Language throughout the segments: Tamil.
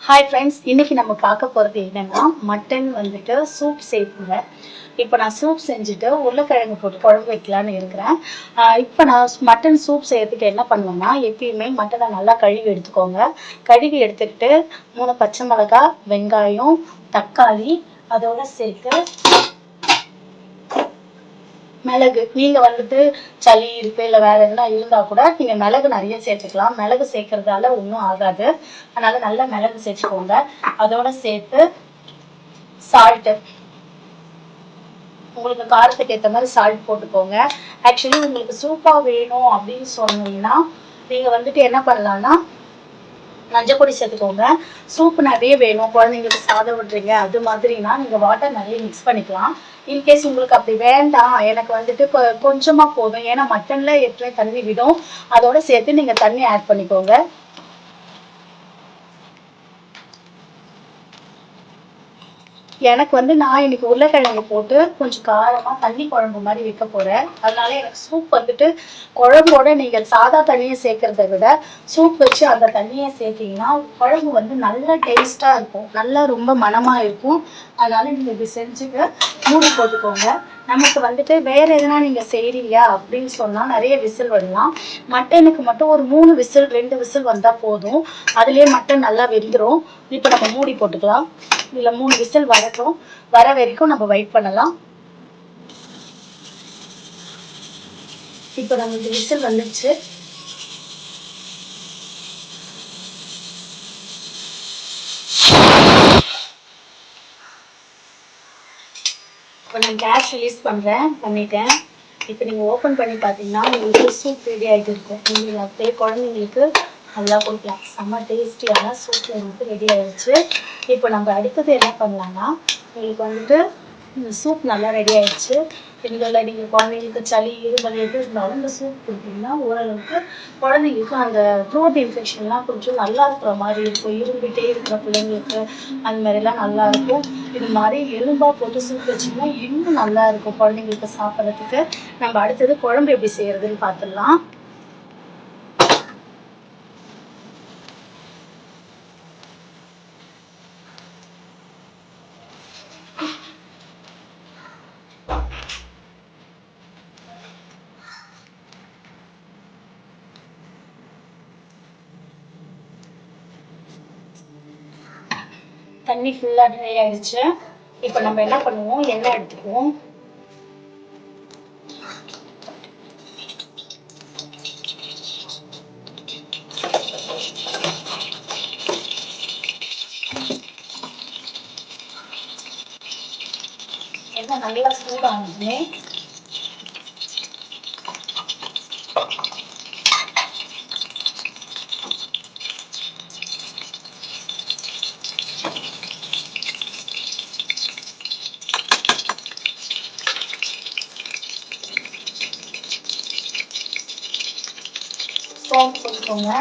ஹாய் ஃப்ரெண்ட்ஸ், இன்னைக்கு நம்ம பார்க்க போகிறது என்னன்னா மட்டன் வந்துட்டு சூப் செய்யுங்க. இப்போ நான் சூப் செஞ்சுட்டு உருளைக்கிழங்கு போட்டு குழம்பு வைக்கலான்னு இருக்கிறேன். இப்போ நான் மட்டன் சூப் செய்யறதுக்கு என்ன பண்ணுவேன்னா, எப்பயுமே மட்டனை நல்லா கழுவி எடுத்துக்கோங்க. கழுவி எடுத்துக்கிட்டு 3 பச்சை மிளகாய், வெங்காயம், தக்காளி அதோட சேர்த்து மிளகு. நீங்க வந்துட்டு சளி இருக்கு இல்லை வேற என்ன இருந்தா கூட நீங்க மிளகு நிறைய சேர்த்துக்கலாம். மிளகு சேர்க்கறதால ஒன்றும் ஆகாது. அதனால நல்லா மிளகு சேர்த்துக்கோங்க. அதோட சேர்த்து சால்ட்டு, உங்களுக்கு காரத்துக்கு ஏற்ற மாதிரி சால்ட் போட்டுக்கோங்க. ஆக்சுவலி உங்களுக்கு சூப்பா வேணும் அப்படின்னு சொன்னீங்கன்னா நீங்க வந்துட்டு என்ன பண்ணலாம்னா மஞ்சள் பொடி சேர்த்துக்கோங்க. சூப் நிறைய வேணும், குழந்தைங்களுக்கு சாதம் விடுறீங்க அது மாதிரினா நீங்கள் வாட்டர் நிறைய மிக்ஸ் பண்ணிக்கலாம். இன்கேஸ் உங்களுக்கு அப்படி வேண்டாம், எனக்கு வந்துட்டு இப்போ கொஞ்சமாக போதும், ஏன்னா மட்டனில் ஏற்கனவே தண்ணி விடும், அதோட சேர்த்து நீங்கள் தண்ணி ஆட் பண்ணிக்கோங்க. எனக்கு வந்து நான் இன்னைக்கு உருளைக்கிழங்கு போட்டு கொஞ்சம் காரமாக தண்ணி குழம்பு மாதிரி வைக்க போகிறேன். அதனால எனக்கு சூப் வந்துட்டு குழம்போட நீங்கள் சாதா தண்ணியை சேர்க்கறத விட சூப் வச்சு அந்த தண்ணியை சேர்த்தீங்கன்னா குழம்பு வந்து நல்லா டேஸ்ட்டாக இருக்கும், நல்லா ரொம்ப மணமாக இருக்கும். அதனால நீங்கள் இப்படி செஞ்சுட்டு மூடி போட்டுக்கோங்க. நமக்கு வந்துட்டு வேற எதனா நீங்கள் செய்கிறீங்க அப்படின்னு சொன்னால் நிறைய விசில் வரலாம். மட்டனுக்கு மட்டும் ஒரு 3 விசில் 2 விசில் வந்தால் போதும், அதுலேயே மட்டன் நல்லா வெந்துடும். இப்போ நம்ம மூடி போட்டுக்கலாம். இதுல 3 விசில் வரட்டும், வர வரைக்கும் நம்ம வெயிட் பண்ணலாம். இப்போ நமக்கு விசில் வந்துச்சு. இப்போ நான் கேஸ் ரிலீஸ் பண்ணிட்டேன். இப்போ நீங்கள் ஓப்பன் பண்ணி பார்த்தீங்கன்னா உங்களுக்கு சூப் ரெடி ஆகிட்டு இருக்கும். நீங்கள் அப்படியே குழந்தைங்களுக்கு நல்லா கொடுக்கலாம். செம்ம டேஸ்டியான சூப் வந்து ரெடி ஆயிடுச்சு. இப்போ நம்ம அடுத்தது என்ன பண்ணலாம்னா, உங்களுக்கு வந்துட்டு சூப் நல்லா ரெடி ஆயிடுச்சு. இதில் நீங்கள் குழந்தைங்களுக்கு சளி இருமல் எது இருந்தாலும் இந்த சூப் கொடுத்தீங்கன்னா ஓரளவுக்கு குழந்தைங்களுக்கு அந்த த்ரோட் இன்ஃபெக்ஷன்லாம் கொஞ்சம் நல்லா இருக்கிற மாதிரி இருக்கும். இருந்துகிட்டே இருக்கிற பிள்ளைங்களுக்கு அந்த மாதிரிலாம் நல்லா இருக்கும். இது மாதிரி எலும்பா போட்டு சூப் வச்சிங்கன்னா இன்னும் நல்லா இருக்கும் குழந்தைங்களுக்கு சாப்பிட்றதுக்கு. நம்ம அடுத்தது குழம்பு எப்படி செய்யறதுன்னு பார்த்துடலாம். தண்ணி ஃபுல்லாக ட்ரை ஆயிடுச்சு. இப்போ நம்ம என்ன பண்ணுவோம், எண்ணெய் எடுத்துக்குவோம். எண்ணெய் நல்லா சூடானதுமே சோம்பு போட்டுக்கோங்க.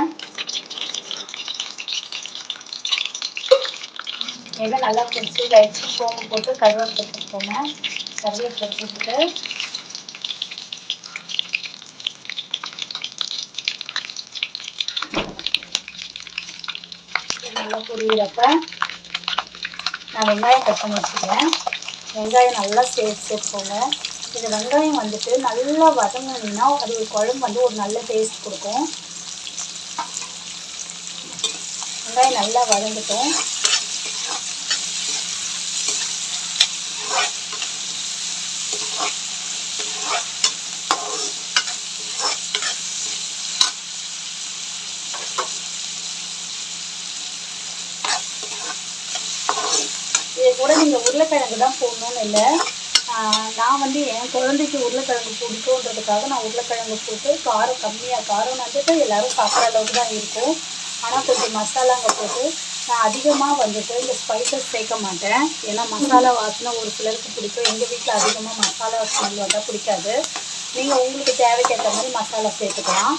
எண்ணெய் நல்லா சூடாயிடுச்சு. சோம்பு போட்டு கருவேப்பிலை போட்டுக்கோங்க. கருவேப்பிலை போட்டுட்டு நல்லா பொரியிறப்ப நான் வெங்காயம் கட் பண்ணி வச்சுக்கிறேன். வெங்காயம் நல்லா சேர்த்துக்கோங்க. இந்த வெங்காயம் வந்துட்டு நல்லா வதங்கினா அது ஒரு குழம்பு வந்து ஒரு நல்ல டேஸ்ட் கொடுக்கும். வெங்காயம் நல்லா வதங்கட்டும். இது கூட நீங்கள் உருளைக்கிழங்கு தான் போடணும்னு இல்லை. நான் வந்து என் குழந்தைக்கு உருளைக்கிழங்கு பிடிக்குன்றதுக்காக நான் உருளைக்கிழங்கு போட்டு காரம் கம்மியாக, காரம் வந்துட்டு எல்லோரும் சாப்பிட்ற அளவுக்கு தான் இருக்கும். ஆனால் கொஞ்சம் மசாலாங்க போட்டு நான் அதிகமாக வந்துட்டு இந்த ஸ்பைசஸ் சேர்க்க மாட்டேன். ஏன்னா மசாலா வாசனை ஒரு சிலருக்கு பிடிக்கும். எங்கள் வீட்டில் அதிகமாக மசாலா ஸ்மெல் வந்தால் பிடிக்காது. நீங்கள் உங்களுக்கு தேவைக்கேற்ற மாதிரி மசாலா சேர்த்துக்கலாம்.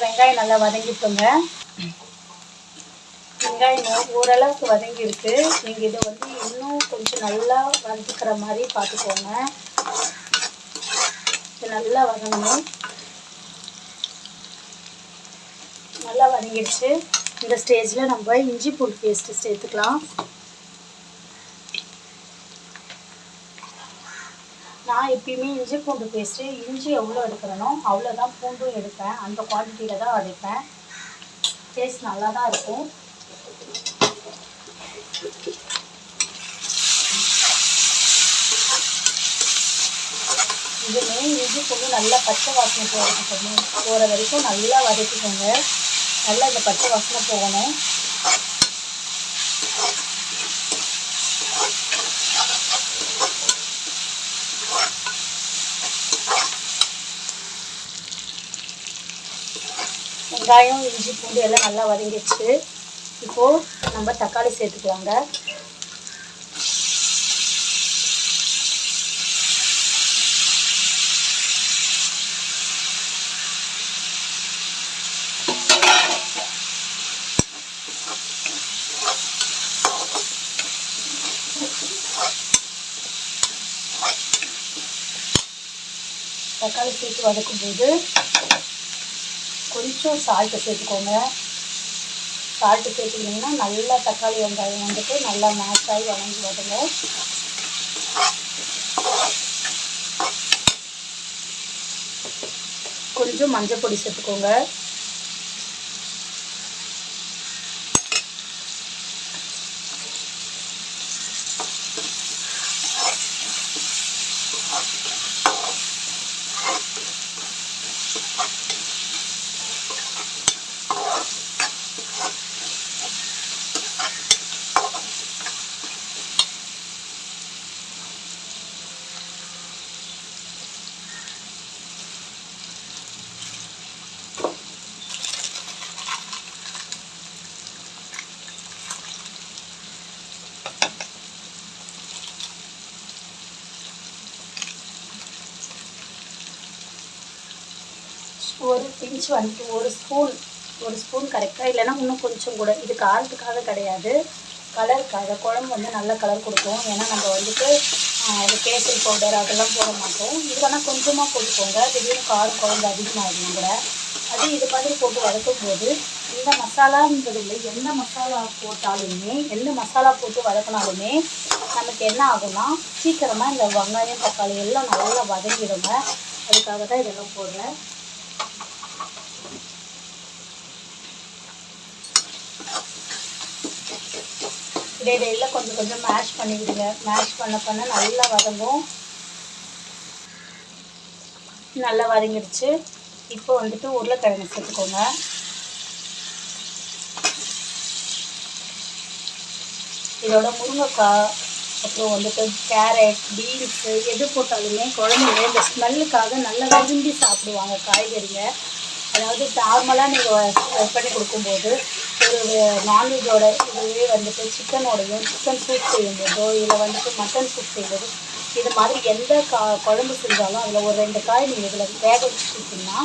வெங்காயம் நல்லா வதங்கிட்டோங்க. வெங்காயம் ஓரளவுக்கு வதங்கிருக்கு. நீங்கள் இதை வந்து இன்னும் கொஞ்சம் நல்லா வதக்கிக்கிற மாதிரி பார்த்துக்கோங்க. இது நல்லா வதங்கணும். நல்லா வதங்கிடுச்சு. இந்த ஸ்டேஜில் நம்ம இஞ்சி பூண்டு பேஸ்ட்டு சேர்த்துக்கலாம். நான் எப்பயுமே இஞ்சி பூண்டு பேஸ்ட்டு இஞ்சி எவ்வளோ எடுக்கிறனோ அவ்வளோதான் பூண்டும் எடுப்பேன். அந்த குவான்டிட்டியில் தான் அரைப்பேன். டேஸ்ட் நல்லா தான் இருக்கும். இதுவுமே இஞ்சி பூண்டு நல்லா பச்சை வாசனை போகிற வரைக்கும் நல்லா வதக்கிக்கோங்க. நல்லா இந்த பச்சை வாசனை போகணும். வெங்காயம் இஞ்சி பூண்டு எல்லாம் நல்லா வதங்கிடுச்சு. இப்போது நம்ம தக்காளி சேர்த்துக்கலாங்க. தக்காளி சேர்த்து வதக்கும்போது கொஞ்சம் சால்ட்டு சேர்த்துக்கோங்க. சால்ட்டு சேர்த்துக்கிட்டிங்கன்னா நல்லா தக்காளி வெங்காயம் வந்துட்டு நல்லா மேஷ் ஆகி வதங்க. கொஞ்சம் மஞ்சள் பொடி சேர்த்துக்கோங்க. ஒரு பிஞ்ச் வந்துட்டு ஒரு ஸ்பூன் கரெக்டாக, இல்லைன்னா இன்னும் கொஞ்சம் கூட. இது காரத்துக்காக கிடையாது, கலருக்காக. குழம்பு வந்து நல்ல கலர் கொடுக்கும். ஏன்னா நம்ம வந்துட்டு அது கேசரி பவுடர் அதெல்லாம் போட மாட்டோம். இது வேணால் கொஞ்சமாக போட்டுக்கோங்க. திடீர்னு காரம் குழம்பு அதிகமாகிடும் கூட. அது இது மாதிரி போட்டு வதக்கும் போது இந்த மசாலான்றது இல்லை, எந்த மசாலா போட்டாலுமே, எந்த மசாலா போட்டு வதக்கினாலுமே நமக்கு என்ன ஆகும்னா சீக்கிரமாக இந்த வெங்காயம் தக்காளி எல்லாம் நல்லா வதங்கிடுங்க. அதுக்காக தான் இதெல்லாம் போடுறேன். இடையில கொஞ்சம் கொஞ்சம் மேஷ் பண்ணி விடுங்க. மேஷ் பண்ண நல்லா வதங்கும். நல்லா வதங்கிடுச்சு. இப்போ வந்துட்டு உருளைக்கிழங்கு சேர்த்துக்கோங்க. இதோட முருங்கைக்காய், அப்புறம் வந்துட்டு கேரட், பீன்ஸு எது போட்டாலுமே குழந்தைங்க இந்த ஸ்மெல்லுக்காக நல்லா விரும்பி சாப்பிடுவாங்க காய்கறிங்க. அதாவது நார்மலாக நீங்கள் பண்ணி கொடுக்கும்போது ஒரு நான்வெஜ்ஜோட இதுவே வந்துட்டு சிக்கனோடையும் சிக்கன் சூப் செய்யும்போதோ இல்லை வந்துட்டு மட்டன் சூப் செய்யும்போது இது மாதிரி எந்த குழம்பு செஞ்சாலும் அதில் ஒரு 2 காய் நீங்கள் இதில் வேக வச்சு கொடுத்தீங்கன்னா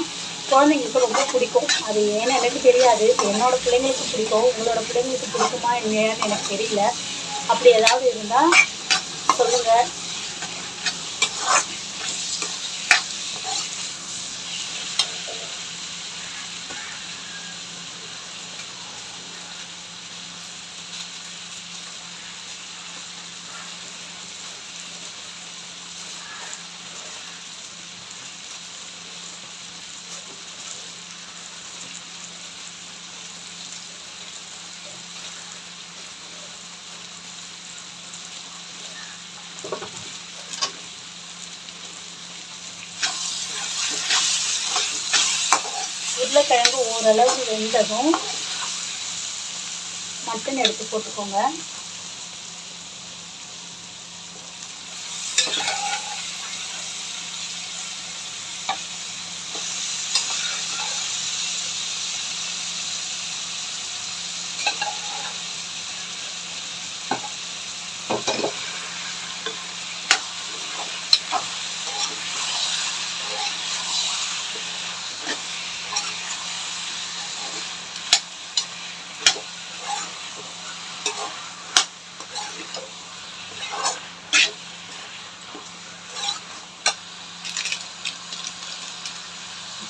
குழந்தைங்களுக்கு ரொம்ப பிடிக்கும். அது ஏன்னு எனக்கு தெரியாது. என்னோடய பிள்ளைங்களுக்கு பிடிக்கும். உங்களோட பிள்ளைங்களுக்கு பிடிக்குமா இல்லையான்னு எனக்கு தெரியல. அப்படி ஏதாவது இருந்தால் சொல்லுங்கள். உருளைக்கிழங்கு ஓரளவுக்கு வெந்ததும் மட்டன் எடுத்து போட்டுக்கோங்க.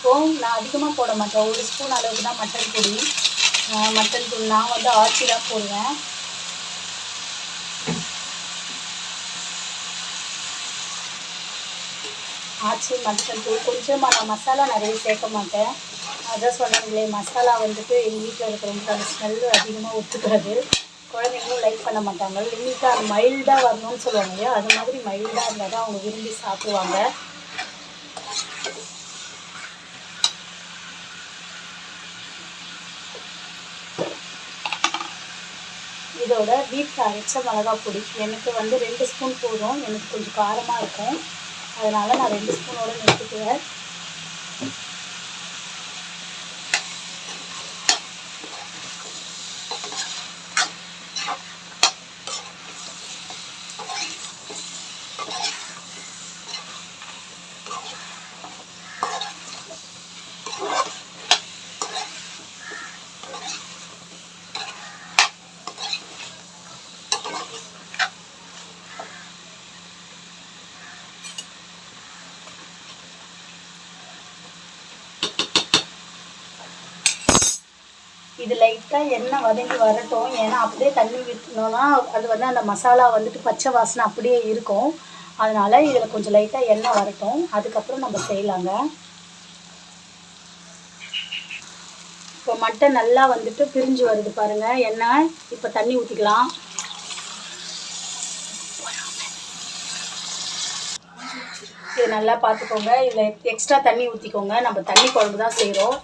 இப்போது நான் அதிகமாக போட மாட்டேன், 1 ஸ்பூன் அளவுக்கு தான் மட்டன் பொடி. மட்டன் தூள் நான் வந்து ஆச்சி தான் போடுவேன். ஆச்சி மட்டன் தூள் கொஞ்சமாக, நான் மசாலா நிறைய சேர்க்க மாட்டேன். அதான் சொன்னாங்களே, மசாலா வந்துட்டு எங்கள் வீட்டில் இருக்கிறவங்களுக்கு அந்த ஸ்மெல்லு அதிகமாக ஒத்துக்காது, குழந்தைங்களும் லைக் பண்ண மாட்டாங்க. லிமிட்டாக அது மைல்டாக வரணும்னு சொல்லுவாங்க இல்லையா, அது மாதிரி மைல்டாக இருந்தால் தான் அவங்க விரும்பி சாப்பிடுவாங்க. இதோட வீட்டில் அரைச்ச மிளகாய் பொடி எனக்கு வந்து 2 ஸ்பூன் போதும், எனக்கு கொஞ்சம் காரமாக இருக்கும், அதனால் நான் 2 ஸ்பூனோடு நிறுத்திக்குவேன். இது லைட்டாக எண்ணெய் வதங்கி வரட்டும், ஏன்னா அப்படியே தண்ணி விட்டோம்னா அது வந்து அந்த மசாலா வந்துட்டு பச்சை வாசனை அப்படியே இருக்கும். அதனால் இதில் கொஞ்சம் லைட்டாக எண்ணெய் வரட்டும், அதுக்கப்புறம் நம்ம செய்யலாங்க. இப்போ மட்டன் நல்லா வந்துட்டு பிரிஞ்சு வருது பாருங்கள் எண்ணெய். இப்போ தண்ணி ஊற்றிக்கலாம். இது நல்லா பார்த்துக்கோங்க, இதில் எக்ஸ்ட்ரா தண்ணி ஊற்றிக்கோங்க, நம்ம தண்ணி குழம்பு தான் செய்கிறோம்.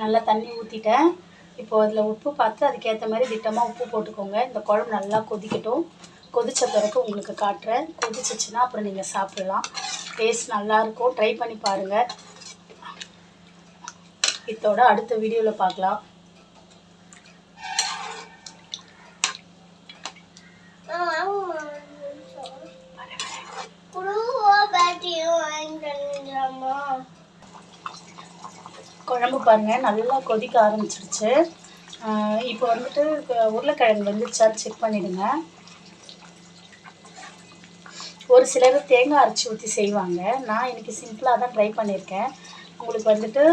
நல்லா தண்ணி ஊற்றிட்டேன். இப்போ அதில் உப்பு பார்த்து அதுக்கேற்ற மாதிரி திட்டமாக உப்பு போட்டுக்கோங்க. இந்த குழம்பு நல்லா கொதிக்கட்டும், கொதித்த பிறகு உங்களுக்கு காட்டுறேன். கொதிச்சிச்சுன்னா அப்புறம் நீங்கள் சாப்பிடலாம், டேஸ்ட் நல்லாயிருக்கும், ட்ரை பண்ணி பாருங்கள். இதோட அடுத்த வீடியோவில் பார்க்கலாம். குழம்பு பாருங்கள் நல்லா கொதிக்க ஆரம்பிச்சிருச்சு. இப்போ வந்துட்டு உருளைக்கிழங்கு வந்துருச்சான்னு செக் பண்ணிவிடுங்க. ஒரு சிலர் தேங்காய் அரைச்சி ஊற்றி செய்வாங்க, நான் இன்றைக்கி சிம்பிளாக தான் ட்ரை பண்ணியிருக்கேன். உங்களுக்கு வந்துட்டு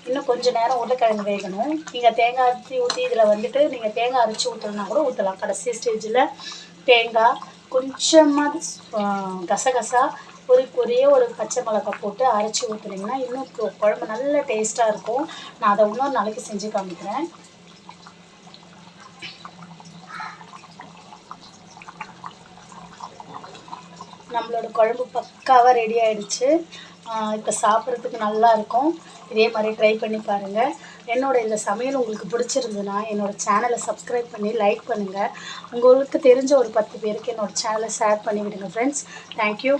இன்னும் கொஞ்சம் நேரம் உருளைக்கிழங்கு வேகணும். நீங்கள் தேங்காய் அரைச்சி ஊற்றி இதில் வந்துட்டு நீங்கள் தேங்காய் அரைச்சி ஊற்றணுன்னா கூட ஊற்றலாம். கடைசி ஸ்டேஜில் தேங்காய் கொஞ்சமாக கசகசா ஒரே ஒரு பச்சை மிளகாய் போட்டு அரைச்சி ஊற்றுனீங்கன்னா இன்னும் குழம்பு நல்ல டேஸ்ட்டாக இருக்கும். நான் அதை இன்னொரு நாளைக்கு செஞ்சு காமிக்கிறேன். நம்மளோட குழம்பு பக்காவாக ரெடி ஆகிடுச்சு. இப்போ சாப்பிட்றதுக்கு நல்லாயிருக்கும். இதே மாதிரி ட்ரை பண்ணி பாருங்கள். என்னோடய இந்த சமையல் உங்களுக்கு பிடிச்சிருந்துன்னா என்னோடய சேனலை சப்ஸ்கிரைப் பண்ணி லைக் பண்ணுங்கள். உங்களுக்கு தெரிஞ்ச ஒரு 10 பேருக்கு என்னோடய சேனலை ஷேர் பண்ணி விடுங்க ஃப்ரெண்ட்ஸ். தேங்க்யூ.